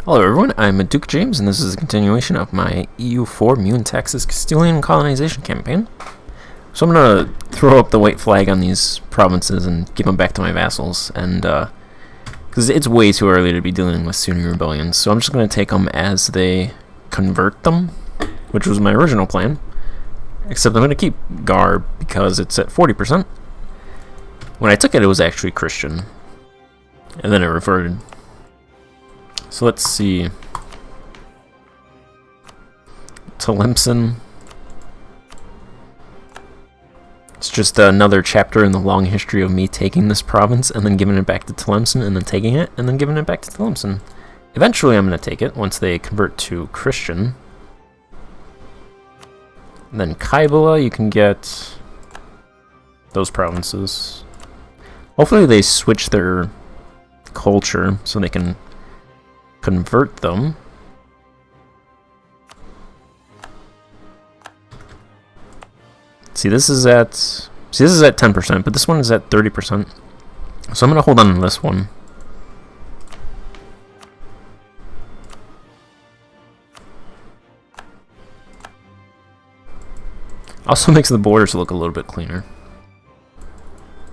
Hello everyone, I'm Duke James, and this is a continuation of my EU4 Meiou and Taxes Castilian Colonization campaign. So I'm going to throw up the white flag on these provinces and give them back to my vassals, and because it's way too early to be dealing with Sunni rebellions, so I'm just going to take them as they convert them, which was my original plan, except I'm going to keep Gar because it's at 40%. When I took it, it was actually Christian, and then it reverted. So let's see. Tlemcen. It's just another chapter in the long history of me taking this province and then giving it back to Tlemcen and then taking it and then giving it back to Tlemcen. Eventually I'm going to take it once they convert to Christian. And then Kaibala, you can get those provinces. Hopefully they switch their culture so they can convert them. See, this is at 10%, but this one is at 30%. So I'm gonna hold on to this one. Also makes the borders look a little bit cleaner.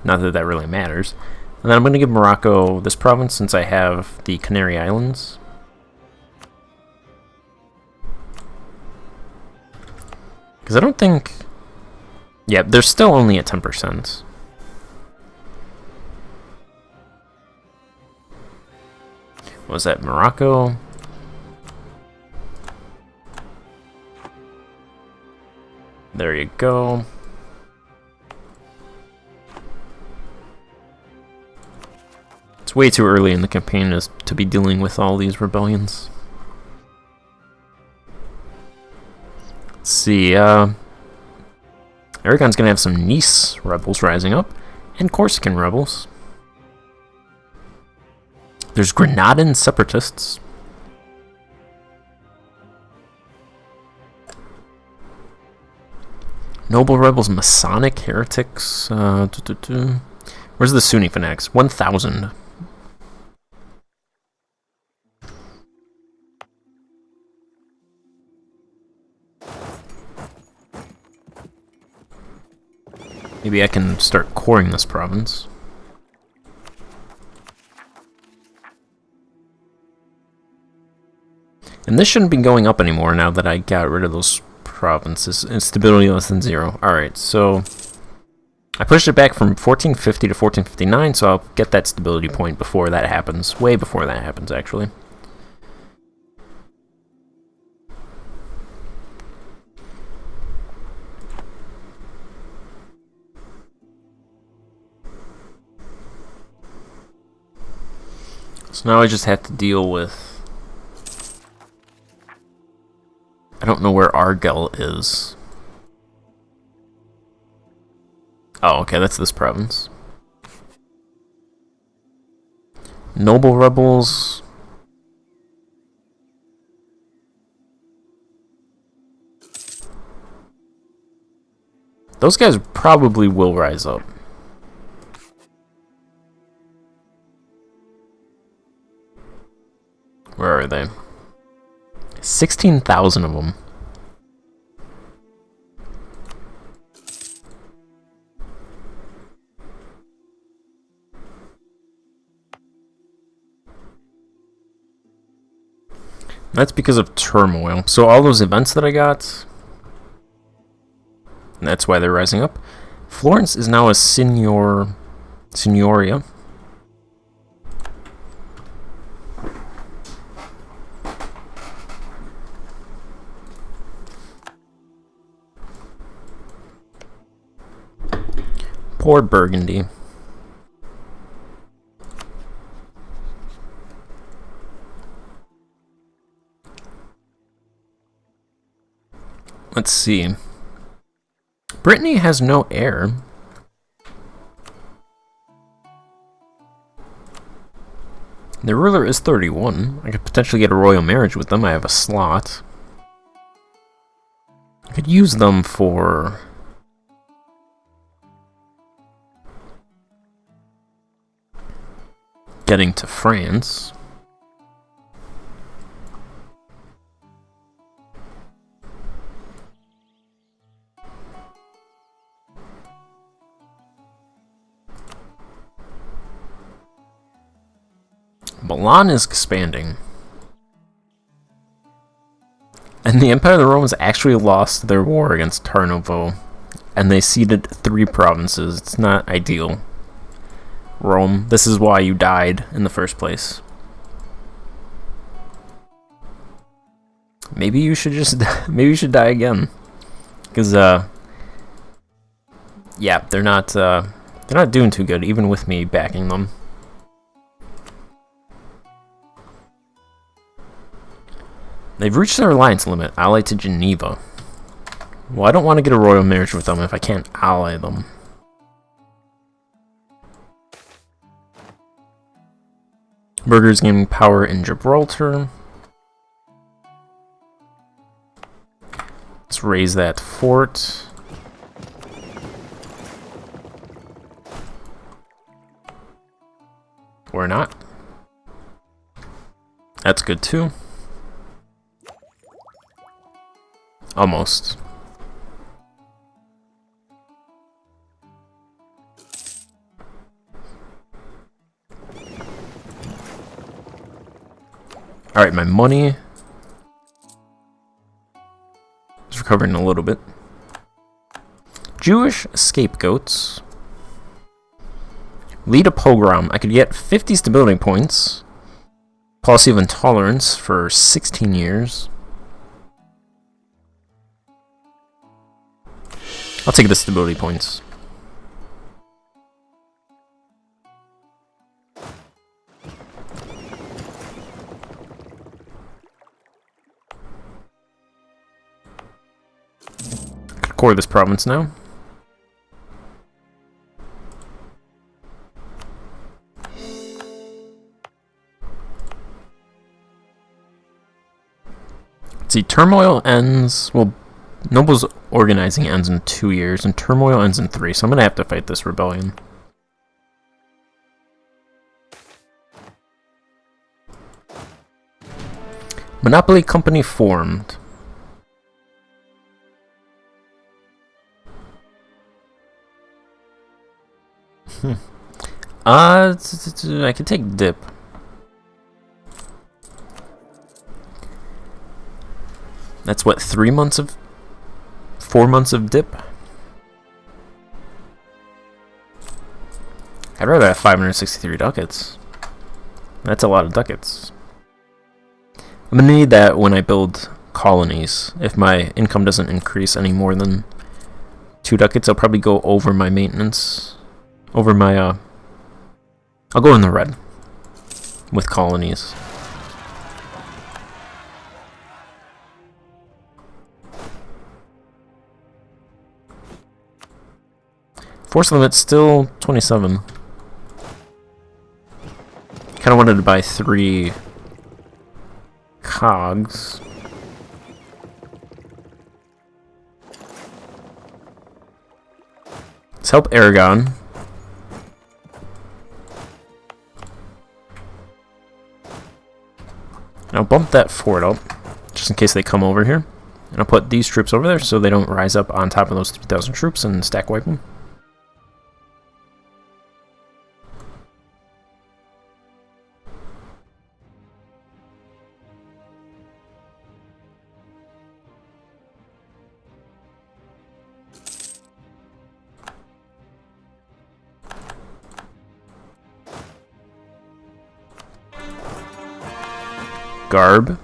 Not that that really matters. And then I'm going to give Morocco this province since I have the Canary Islands. Because I don't think... Yeah, they're still only at 10%. What was that? Morocco? There you go. It's way too early in the campaign to be dealing with all these rebellions. Let's see, Aragon's gonna have some Nice rebels rising up, and Corsican rebels. There's Granadan separatists. Noble rebels, Masonic heretics. Where's the Sunni fanatics? 1,000. Maybe I can start coring this province. And this shouldn't be going up anymore now that I got rid of those provinces. Instability less than 0. Alright, so I pushed it back from 1450 to 1459, so I'll get that stability point before that happens. Way before that happens, actually. So now I just have to deal with... I don't know where Argel is. Oh, okay, that's this province. Noble rebels... Those guys probably will rise up. Where are they? 16,000 of them. That's because of turmoil. So all those events that I got, and that's why they're rising up. Florence is now a signoria. Poor Burgundy. Let's see. Brittany has no heir. Their ruler is 31. I could potentially get a royal marriage with them. I have a slot. I could use them for... getting to France. Milan is expanding. And the Empire of the Romans actually lost their war against Tarnovo. And they ceded 3 provinces. It's not ideal. Rome, this is why you died in the first place. Maybe you should just maybe you should die again. Cuz yeah, they're not doing too good even with me backing them. They've reached their alliance limit, allied to Geneva. Well, I don't want to get a royal marriage with them if I can't ally them. Burghers gaining power in Gibraltar. Let's raise that fort. Or not. That's good too. Almost. Alright, my money is recovering a little bit. Jewish scapegoats. Lead a pogrom. I could get 50 stability points. Policy of intolerance for 16 years. I'll take the stability points. Core this province now. Let's see, turmoil ends. Well, Noble's organizing ends in 2 years, and turmoil ends in 3, so I'm gonna have to fight this rebellion. Monopoly company formed. I can take dip. That's what, 4 months of dip? I'd rather have 563 ducats. That's a lot of ducats. I'm gonna need that when I build colonies. If my income doesn't increase any more than 2 ducats, I'll probably go over my maintenance. Over my, I'll go in the red with colonies. Force limit still 27. Kind of wanted to buy 3 cogs. Let's help Aragon. And I'll bump that fort up, just in case they come over here. And I'll put these troops over there so they don't rise up on top of those 3,000 troops and stack wipe them. Garb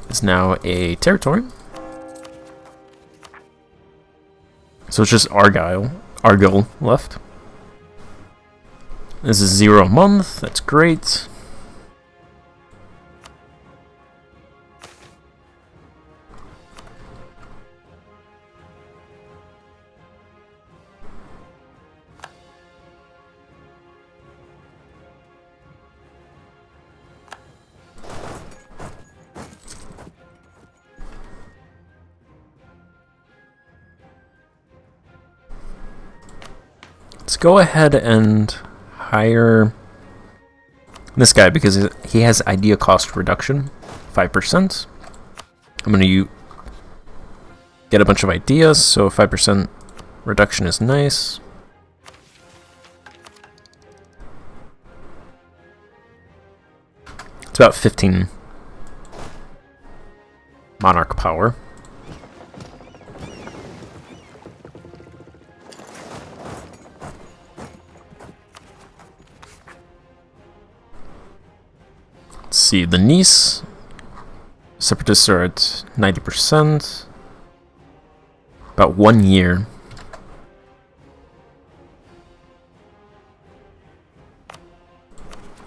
is now a territory. So it's just Argyle left. This is 0 a month, that's great. Let's go ahead and hire this guy because he has idea cost reduction, 5%. I'm going to get a bunch of ideas, so 5% reduction is nice. It's about 15 monarch power. Let's see, the Nice separatists are at 90%. About 1 year.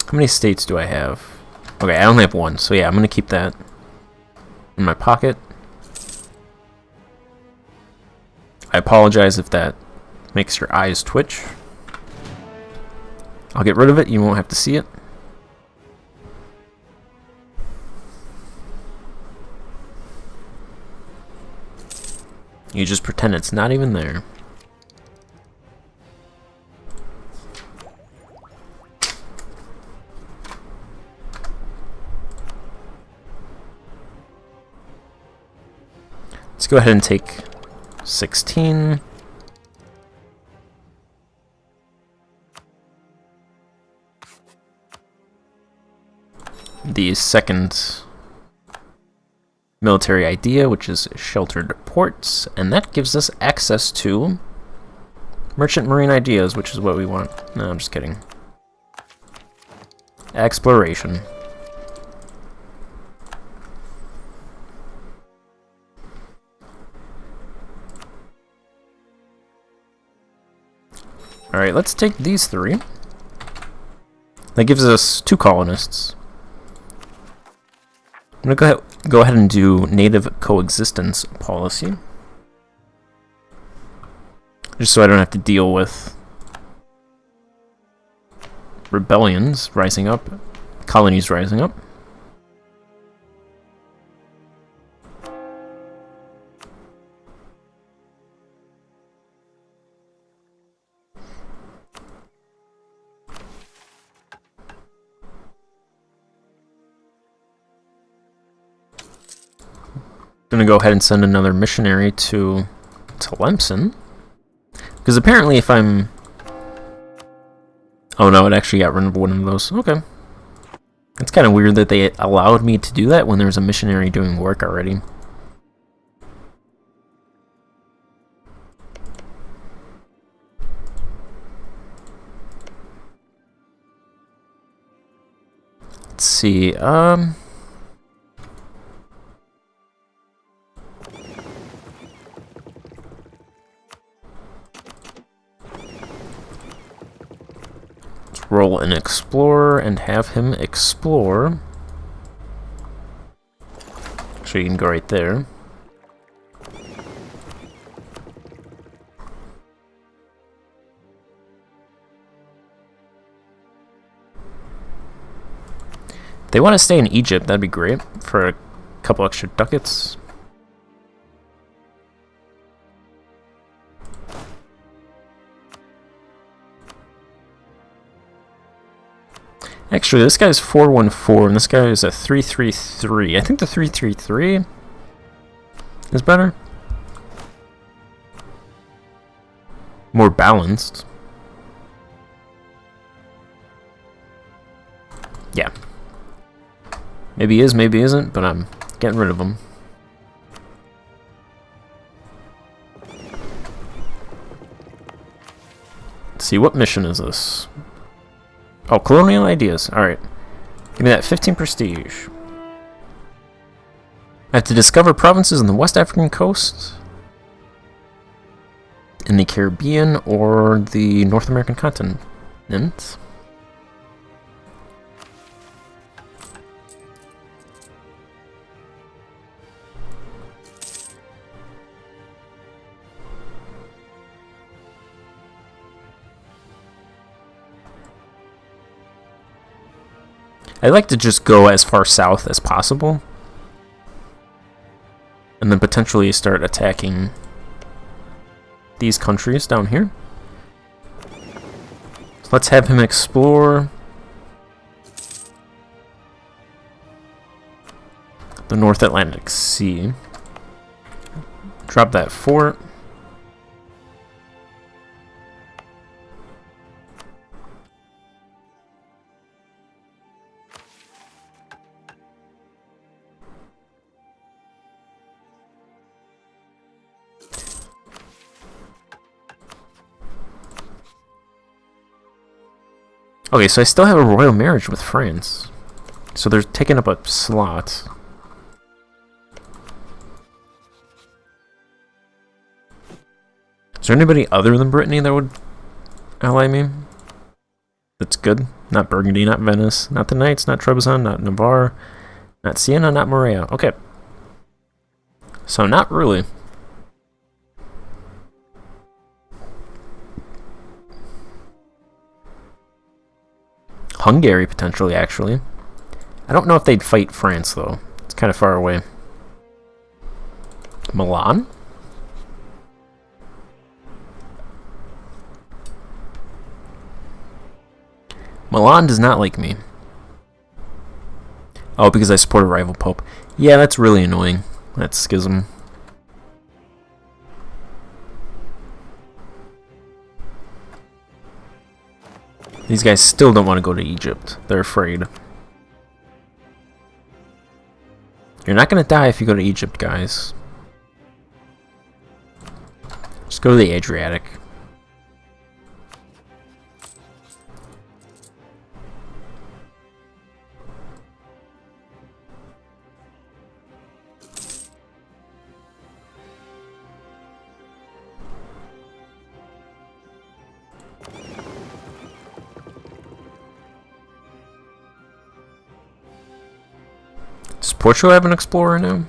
How many states do I have? Okay, I only have one, so yeah, I'm gonna keep that in my pocket. I apologize if that makes your eyes twitch. I'll get rid of it, you won't have to see it. You just pretend it's not even there. Let's go ahead and take 16. The second military idea, which is sheltered ports, and that gives us access to merchant marine ideas, which is what we want. No, I'm just kidding. Exploration. Alright, let's take these three. That gives us 2 colonists. I'm going to go ahead and do native coexistence policy. Just so I don't have to deal with rebellions rising up, colonies rising up. I'm gonna go ahead and send another missionary to Tlemcen, because apparently if I'm... Oh no, it actually got rid of one of those. Okay. It's kind of weird that they allowed me to do that when there's a missionary doing work already. Let's see, roll an explorer and have him explore. So you can go right there. If they want to stay in Egypt, that'd be great for a couple extra ducats. Actually, this guy's 414, and this guy is a 333. I think the 333 is better. More balanced. Yeah. Maybe he is, maybe he isn't, but I'm getting rid of him. Let's see, what mission is this? Oh, colonial ideas. Alright. Give me that 15 prestige. I have to discover provinces on the West African coast, in the Caribbean, or the North American continent. I like to just go as far south as possible, and then potentially start attacking these countries down here. So let's have him explore the North Atlantic Sea. Drop that fort. Okay, so I still have a royal marriage with France. So they're taking up a slot. Is there anybody other than Brittany that would ally me? That's good. Not Burgundy, not Venice, not the Knights, not Trebizond, not Navarre, not Siena, not Morea. Okay. So not really. Hungary, potentially, actually. I don't know if they'd fight France, though. It's kind of far away. Milan? Milan does not like me. Oh, because I support a rival pope. Yeah, that's really annoying. That schism. These guys still don't want to go to Egypt. They're afraid. You're not going to die if you go to Egypt, guys. Just go to the Adriatic. Does Portugal have an explorer now?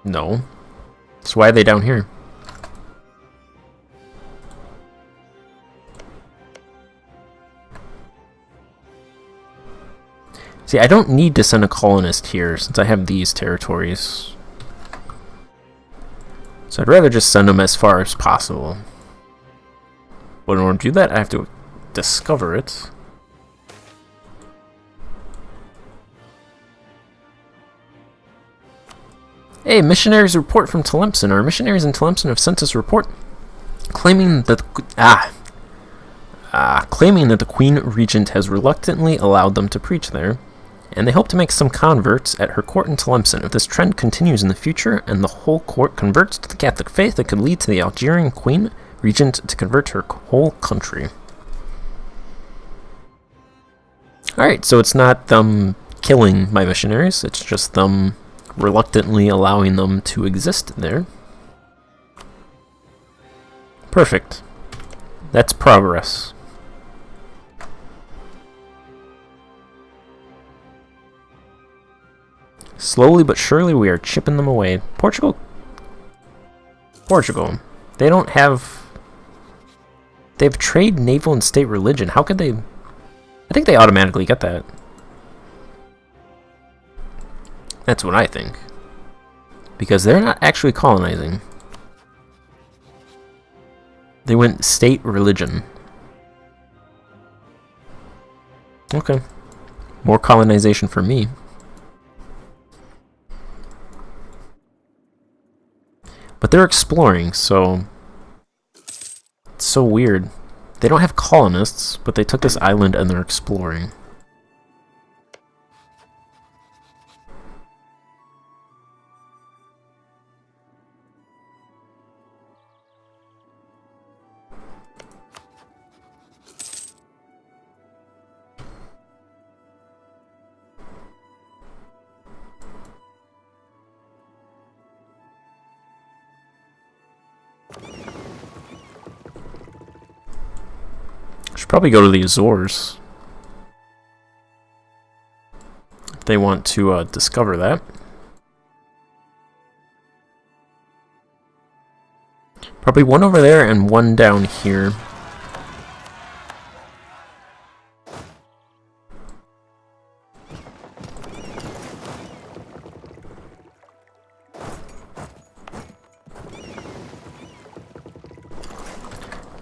No. So why are they down here? See, I don't need to send a colonist here since I have these territories. So I'd rather just send them as far as possible. But in order to do that, I have to discover it. Hey, missionaries report from Tlemcen. Our missionaries in Tlemcen have sent us a report claiming that the Queen Regent has reluctantly allowed them to preach there, and they hope to make some converts at her court in Tlemcen. If this trend continues in the future and the whole court converts to the Catholic faith, it could lead to the Algerian Queen Regent to convert her whole country. Alright, so it's not them killing my missionaries, it's just them reluctantly allowing them to exist there. Perfect. That's progress. Slowly but surely we are chipping them away. Portugal. They don't have... They have trade, naval, and state religion. How could they... I think they automatically get that. That's what I think. Because they're not actually colonizing. They went state religion. Okay. More colonization for me. But they're exploring, so... It's so weird. They don't have colonists, but they took this island and they're exploring. Should probably go to the Azores if they want to discover that. Probably one over there and one down here.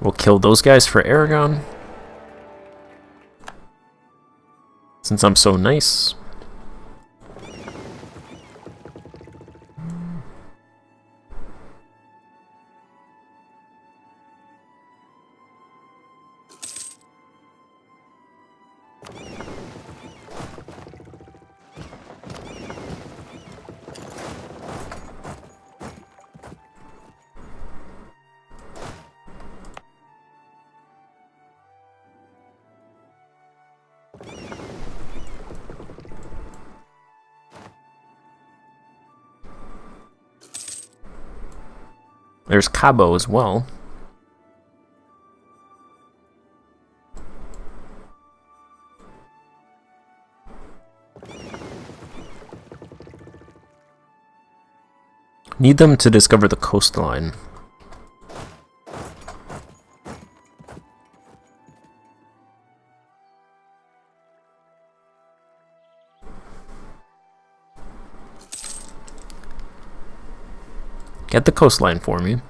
We'll kill those guys for Aragon. Since I'm so nice. There's Cabo as well. Need them to discover the coastline. Get the coastline for me.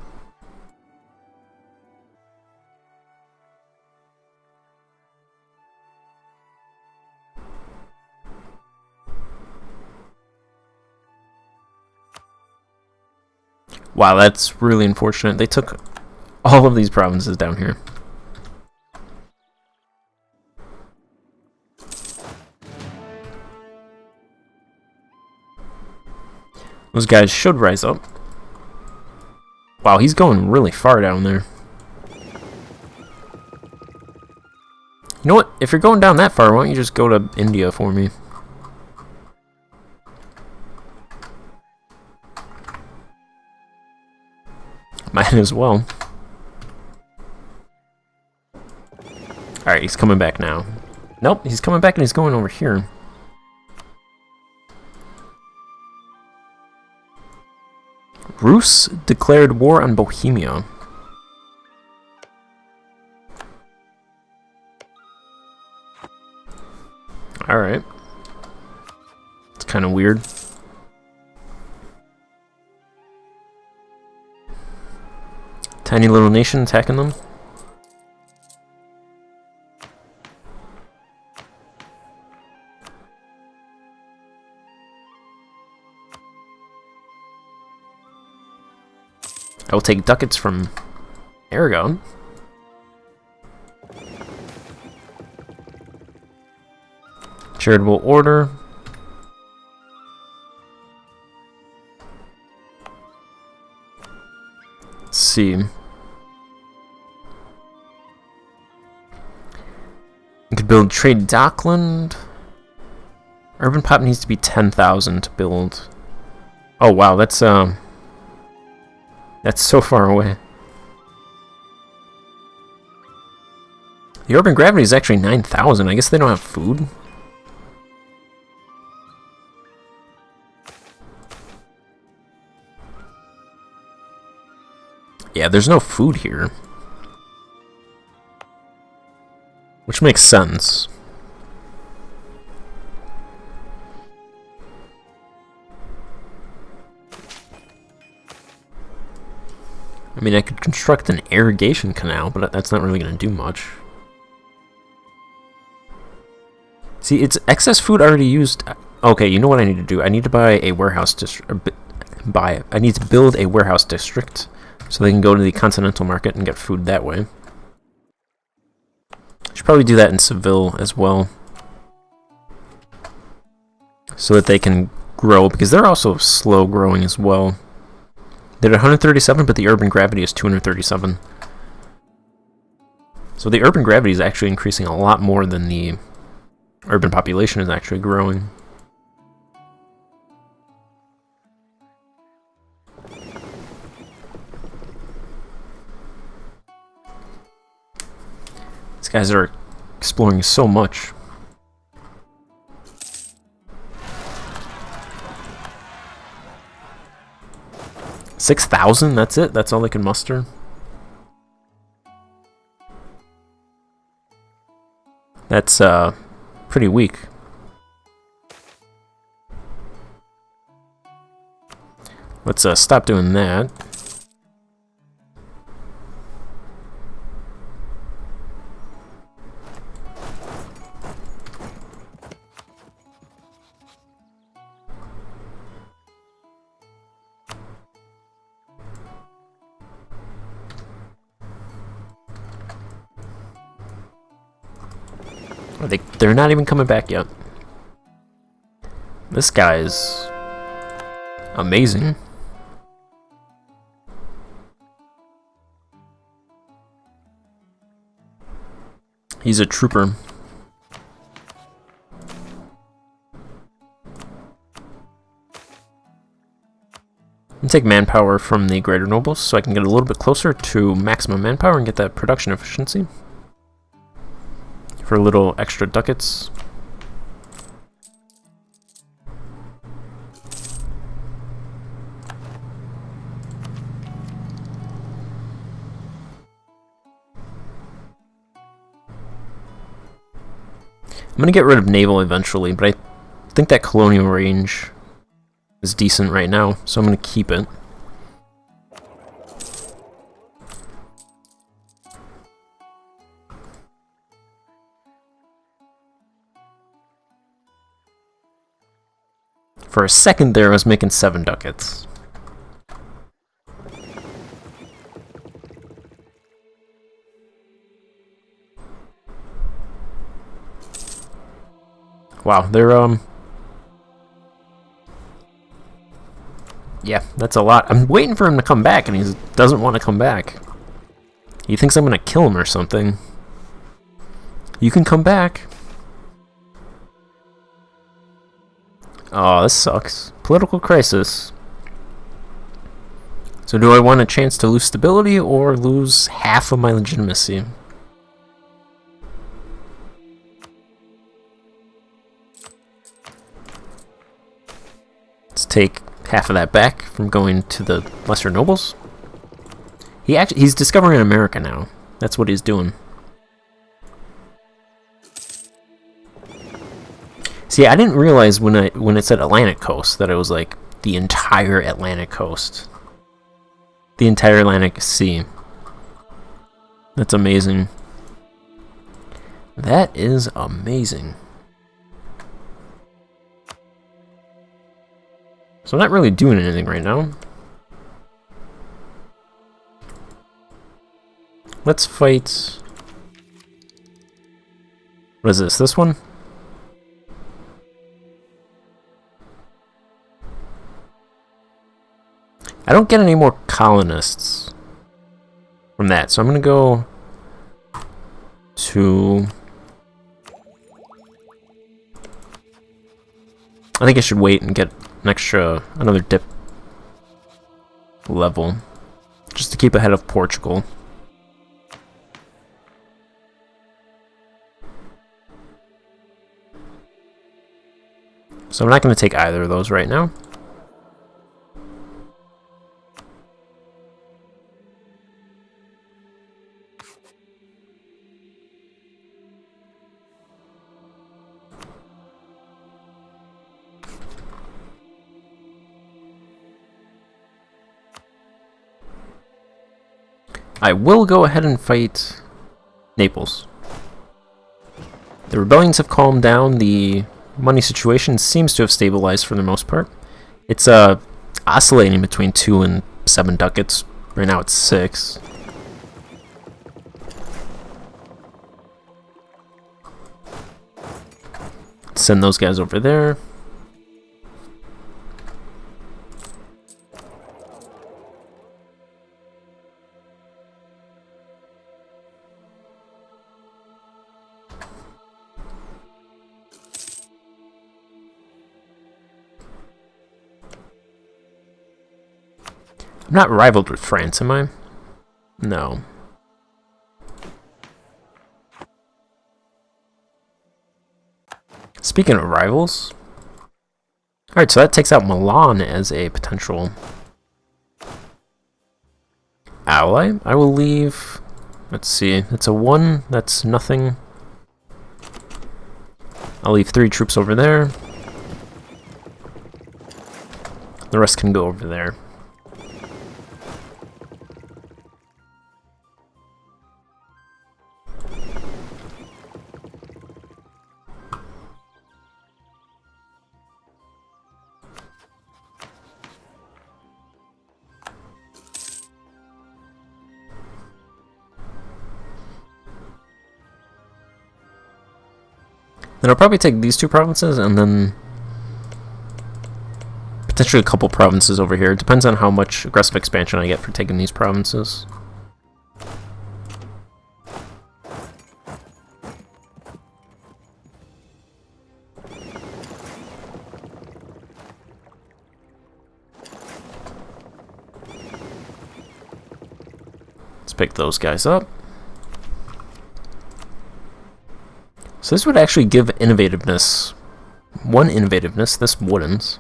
Wow, that's really unfortunate. They took all of these provinces down here. Those guys should rise up. Wow, he's going really far down there. You know what? If you're going down that far, why don't you just go to India for me? Might as well. Alright, he's coming back now. Nope, he's coming back and he's going over here. Rus declared war on Bohemia. Alright. It's kind of weird. Tiny little nation attacking them. I will take ducats from Aragon. Charitable order. Let's see. You could build Trade Dockland. Urban pop needs to be 10,000 to build. Oh wow, that's so far away. The urban gravity is actually 9,000. I guess they don't have food. Yeah, there's no food here. Which makes sense. I mean, I could construct an irrigation canal, but that's not really going to do much. See, it's excess food already used. Okay, you know what I need to do? I need to buy a warehouse district. I need to build a warehouse district so they can go to the continental market and get food that way. Should probably do that in Seville as well, so that they can grow, because they're also slow growing as well. They're at 137, but the urban gravity is 237. So the urban gravity is actually increasing a lot more than the urban population is actually growing. These guys are exploring so much. $6,000? That's it? That's all they can muster? That's pretty weak. Let's stop doing that. They're not even coming back yet. This guy's amazing. He's a trooper. And take manpower from the greater nobles so I can get a little bit closer to maximum manpower and get that production efficiency for a little extra ducats. I'm going to get rid of naval eventually, but I think that colonial range is decent right now, so I'm going to keep it. For a second there, I was making 7 ducats. Wow, they're, yeah, that's a lot. I'm waiting for him to come back, and he doesn't want to come back. He thinks I'm gonna kill him or something. You can come back. Oh, this sucks. Political crisis. So do I want a chance to lose stability or lose half of my legitimacy? Let's take half of that back from going to the lesser nobles. He's discovering America now. That's what he's doing. See, I didn't realize when it said Atlantic coast that it was like the entire Atlantic coast. The entire Atlantic Sea. That's amazing. That is amazing. So I'm not really doing anything right now. Let's fight... What is this? This one? I don't get any more colonists from that, so I'm gonna go to... I think I should wait and get another dip level, just to keep ahead of Portugal. So I'm not going to take either of those right now. I will go ahead and fight Naples. The rebellions have calmed down. The money situation seems to have stabilized for the most part. It's oscillating between 2 and 7 ducats. Right now it's 6. Send those guys over there. I'm not rivaled with France, am I? No. Speaking of rivals... Alright, so that takes out Milan as a potential ally. I will leave... Let's see, it's a 1, that's nothing. I'll leave 3 troops over there. The rest can go over there. Then I'll probably take these 2 provinces and then potentially a couple provinces over here. It depends on how much aggressive expansion I get for taking these provinces. pick those guys up. So this would actually give innovativeness. One innovativeness, this wouldn't.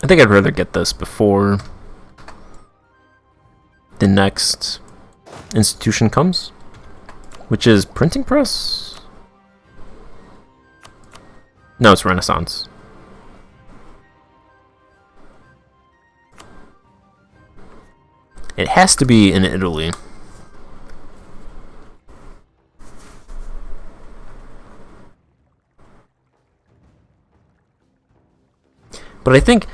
I think I'd rather get this before the next institution comes, which is printing press? No, it's Renaissance. It has to be in Italy. But I think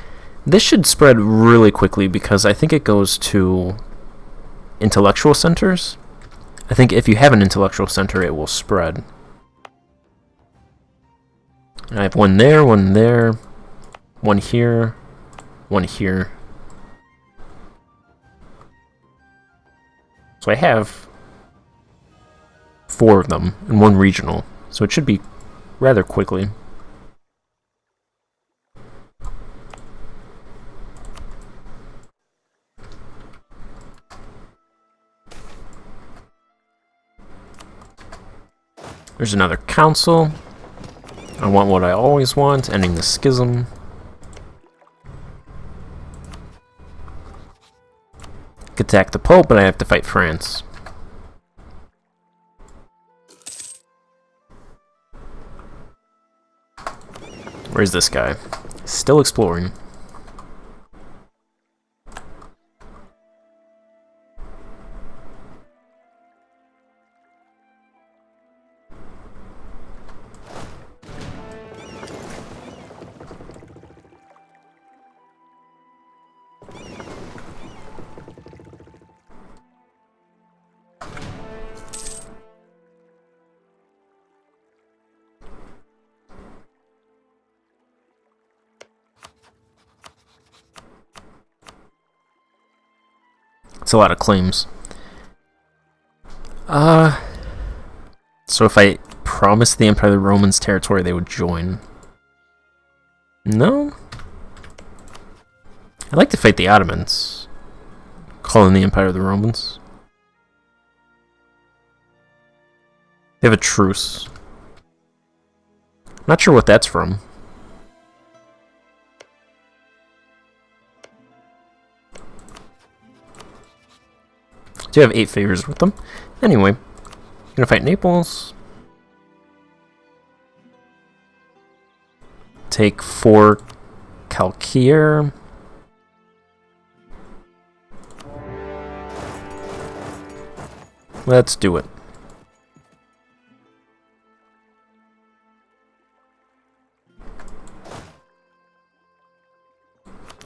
this should spread really quickly because I think it goes to intellectual centers. I think if you have an intellectual center, it will spread. And I have one there, one there, one here, one here. So I have 4 of them and 1 regional. So it should be rather quickly. There's another council. I want what I always want, ending the schism. Could attack the Pope, but I have to fight France. Where's this guy? Still exploring. It's a lot of claims. So if I promised the Empire of the Romans territory, they would join. No? I'd like to fight the Ottomans. Calling the Empire of the Romans. They have a truce. Not sure what that's from. Do have 8 favors with them. Anyway, gonna fight Naples. Take 4 Calquier. Let's do it.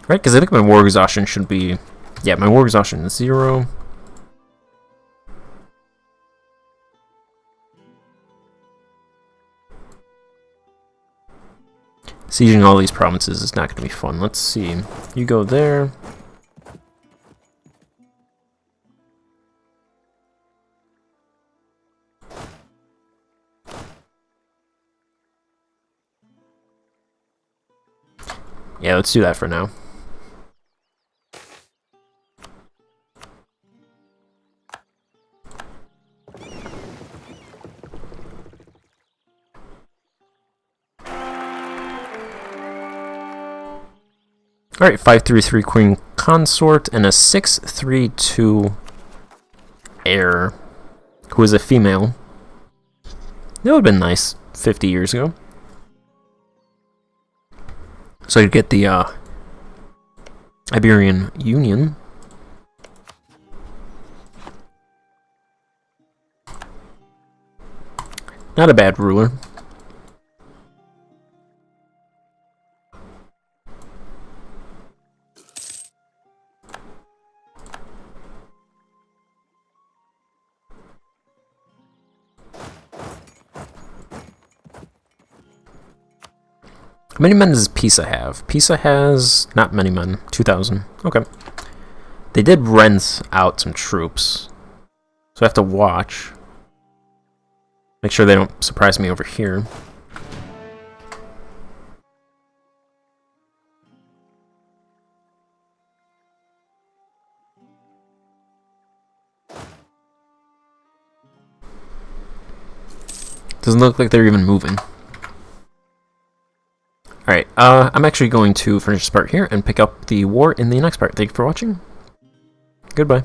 Right, because I think my war exhaustion should be... Yeah, my war exhaustion is 0. Sieging all these provinces is not going to be fun. Let's see. You go there. Yeah, let's do that for now. Alright, 5-3-3 Queen Consort and a 6-3-2 heir, who is a female. That would have been nice 50 years ago. So I could get the Iberian Union. Not a bad ruler. How many men does Pisa have? Pisa has not many men. 2,000. Okay. They did rent out some troops. So I have to watch. Make sure they don't surprise me over here. Doesn't look like they're even moving. Alright, I'm actually going to finish this part here and pick up the war in the next part. Thank you for watching. Goodbye.